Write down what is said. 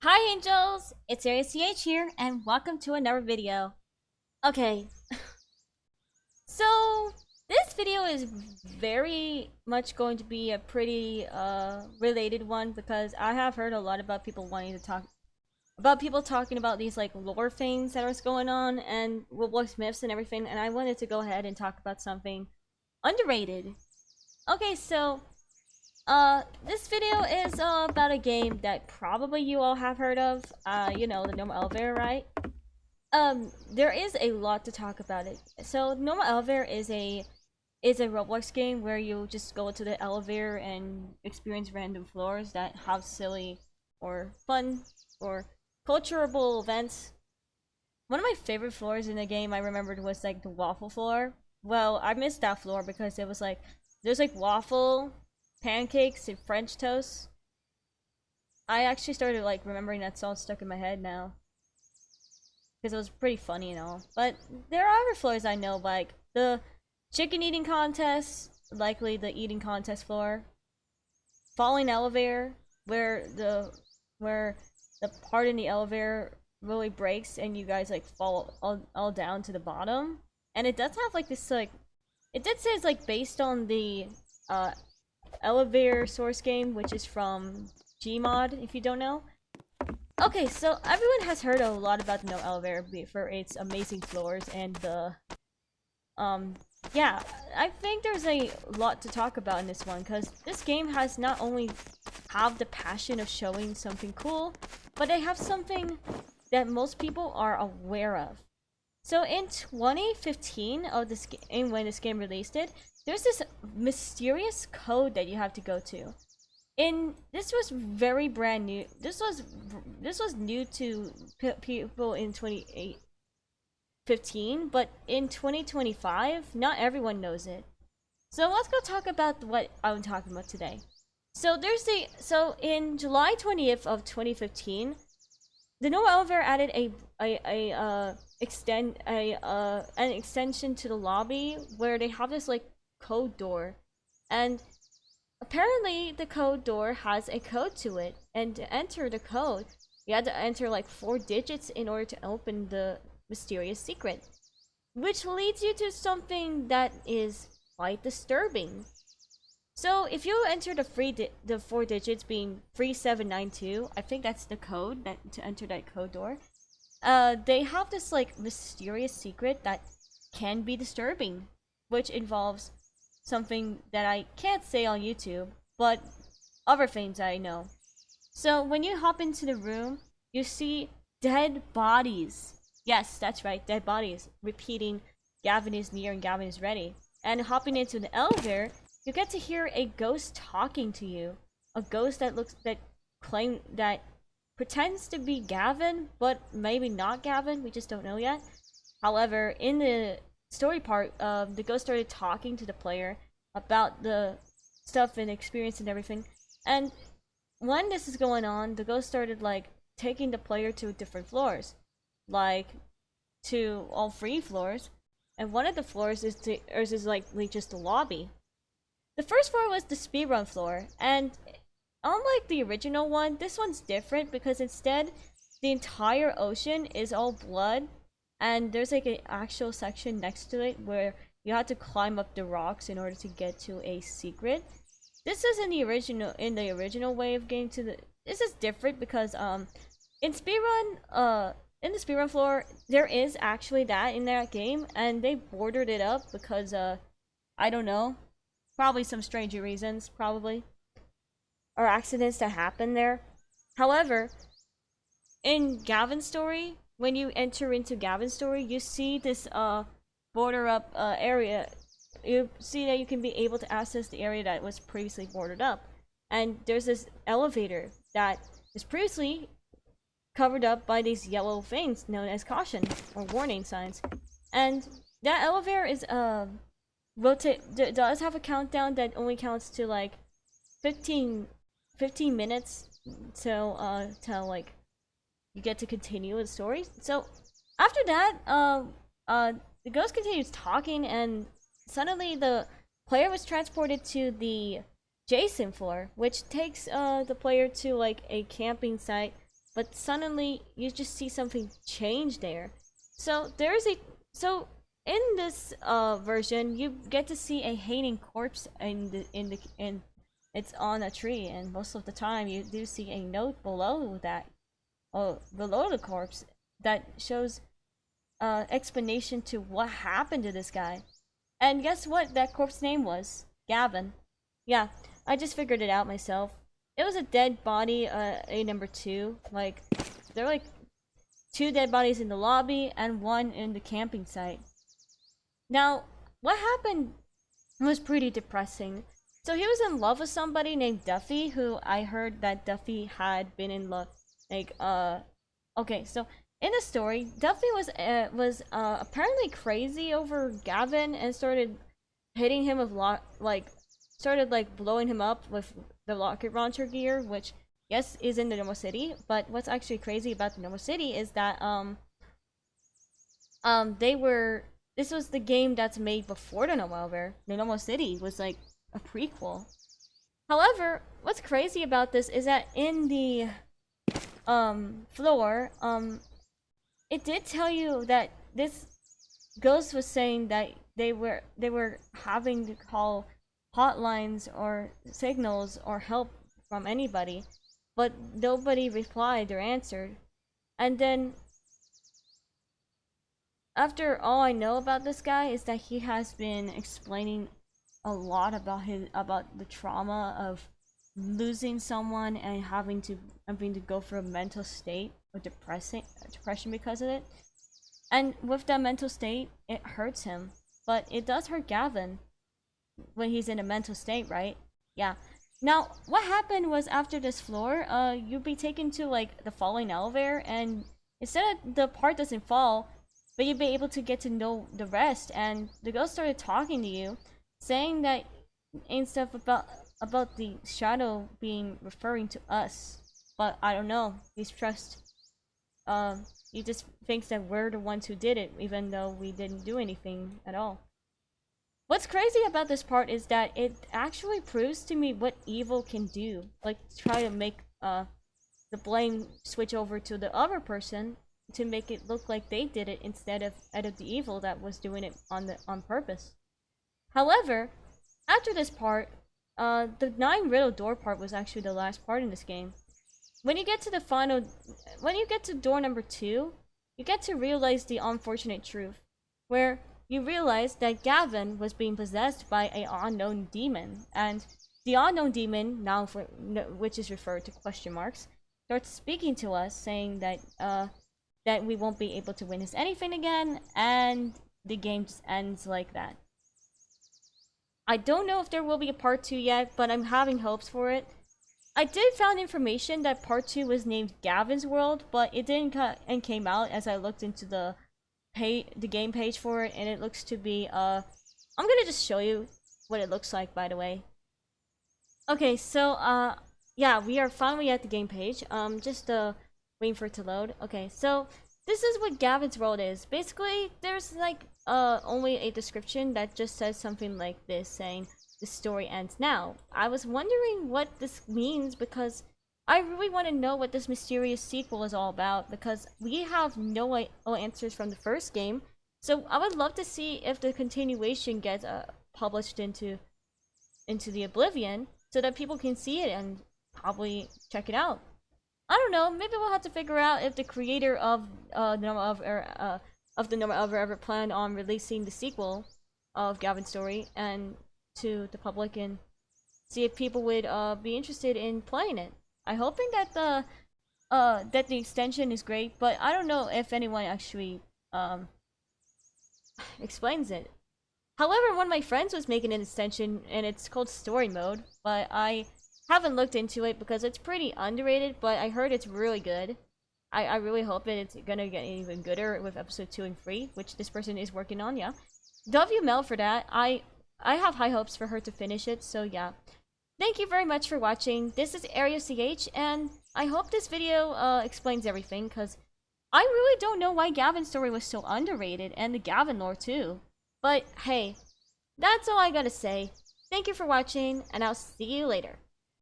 Hi angels, it's ArielCH here and welcome to another video. Okay, so this video is very much going to be a pretty related one because I have heard a lot about people wanting to talking about these like lore things that are going on and Roblox myths and everything, and I wanted to go ahead and talk about something underrated. Okay, so this video is about a game that probably you all have heard of. You know, the normal elevator, right? There is a lot to talk about it. So, normal elevator is a Roblox game where you just go to the elevator and experience random floors that have silly or fun or culturable events. One of my favorite floors in the game I remembered was like the waffle floor. Well, I missed that floor because it was like there's like waffle, pancakes, and French toast. I actually started like remembering that song stuck in my head now because it was pretty funny and all. But there are other floors I know, like the chicken eating contest, likely the eating contest floor, falling elevator, where the part in the elevator really breaks and you guys like fall all down to the bottom. And it does have like this like, it did say it's like based on the elevator source game, which is from Gmod, if you don't know. Okay, so everyone has heard a lot about the No Elevator for its amazing floors and the yeah, I think there's a lot to talk about in this one because this game has not only have the passion of showing something cool, but they have something that most people are aware of. So in 2015 of this game, when this game released it, there's this mysterious code that you have to go to. This was very brand new. This was new to people in 2015, but in 2025, not everyone knows it. So let's go talk about what I'm talking about today. So in July 20th of 2015, the No Elevator added an extension to the lobby where they have this like code door, and apparently the code door has a code to it, and to enter the code you had to enter like 4 digits in order to open the mysterious secret, which leads you to something that is quite disturbing. So if you enter the 4 digits being 3792, I think that's the code that to enter that code door. They have this like mysterious secret that can be disturbing, which involves something that I can't say on YouTube, but other things I know. So when you hop into the room, you see dead bodies. Yes, that's right, dead bodies. Repeating, Gavin is near and Gavin is ready. And hopping into the elevator, you get to hear a ghost talking to you. A ghost that pretends to be Gavin, but maybe not Gavin. We just don't know yet. However, in the story part, the ghost started talking to the player about the stuff and experience and everything. And when this is going on, the ghost started like taking the player to different floors, like to all 3 floors. And one of the floors is likely just the lobby. The first floor was the speedrun floor, and unlike the original one, this one's different because instead the entire ocean is all blood, and there's like an actual section next to it where you have to climb up the rocks in order to get to a secret. This is in the original way of getting to the. This is different because in the speedrun floor there is actually that in that game, and they bordered it up because I don't know, probably some strange reasons, probably, or accidents that happen there. However, in Gavin's story, when you enter into Gavin's story, you see this border up area. You see that you can be able to access the area that was previously boarded up, and there's this elevator that is previously covered up by these yellow things known as caution or warning signs. And that elevator is does have a countdown that only counts to like 15 minutes till like you get to continue the story. So after that, the ghost continues talking, and suddenly the player was transported to the Jason floor, which takes the player to like a camping site but suddenly you just see something change there. So there's a so in this version, you get to see a hanging corpse in it's on a tree, and most of the time you do see a note below that, below the corpse, that shows explanation to what happened to this guy. And guess what that corpse name was? Gavin. Yeah, I just figured it out myself. It was a dead body, a number 2. Like, there were like 2 dead bodies in the lobby and 1 in the camping site. Now, what happened was pretty depressing. So he was in love with somebody named Duffy, who I heard that Duffy had been in love. Like, okay, so in the story, Duffy was apparently crazy over Gavin and started hitting him with started like blowing him up with the rocket launcher gear, which yes is in the normal city. But what's actually crazy about the normal city is that this was the game that's made before the normal over. The normal city was like a prequel. However, what's crazy about this is that in the floor, it did tell you that this ghost was saying that they were having to call hotlines or signals or help from anybody, but nobody replied or answered. And then after all I know about this guy is that he has been explaining a lot about the trauma of losing someone and having to go through a mental state or depression because of it. And with that mental state, it hurts him. But it does hurt Gavin when he's in a mental state, right? Yeah. Now, what happened was after this floor, you'll be taken to like the falling elevator, and instead of the part doesn't fall, but you'll be able to get to know the rest. And the ghost started talking to you, saying that and stuff about the shadow being referring to us. But I don't know. He's he just thinks that we're the ones who did it, even though we didn't do anything at all. What's crazy about this part is that it actually proves to me what evil can do. Like, try to make the blame switch over to the other person to make it look like they did it instead of the evil that was doing it on purpose. However, after this part, the 9 riddle door part was actually the last part in this game. When you get to door number 2, you get to realize the unfortunate truth, where you realize that Gavin was being possessed by an unknown demon, and the unknown demon, now which is referred to question marks, starts speaking to us, saying that that we won't be able to witness anything again, and the game just ends like that. I don't know if there will be a part 2 yet, but I'm having hopes for it. I did find information that part 2 was named Gavin's World, but it didn't came out as I looked into the game page for it, and it looks to be I'm gonna just show you what it looks like, by the way. Okay, so yeah, we are finally at the game page. Just waiting for it to load. Okay, so this is what Gavin's World is. Basically, there's like only a description that just says something like this, saying the story ends now. I was wondering what this means because I really want to know what this mysterious sequel is all about, because we have no answers from the first game. So I would love to see if the continuation gets published into the Oblivion, so that people can see it and probably check it out. I don't know. Maybe we'll have to figure out if the creator of the Normal ever planned on releasing the sequel of Gavin's story and to the public, and see if people would be interested in playing it. I'm hoping that the extension is great, but I don't know if anyone actually explains it. However, one of my friends was making an extension, and it's called Story Mode, but I haven't looked into it because it's pretty underrated, but I heard it's really good. I really hope that it's gonna get even gooder with episode 2 and 3, which this person is working on, yeah. W Mel for that. I have high hopes for her to finish it, so yeah. Thank you very much for watching. This is ArielCH, and I hope this video explains everything, because I really don't know why Gavin's story was so underrated, and the Gavin lore too. But hey, that's all I gotta say. Thank you for watching, and I'll see you later.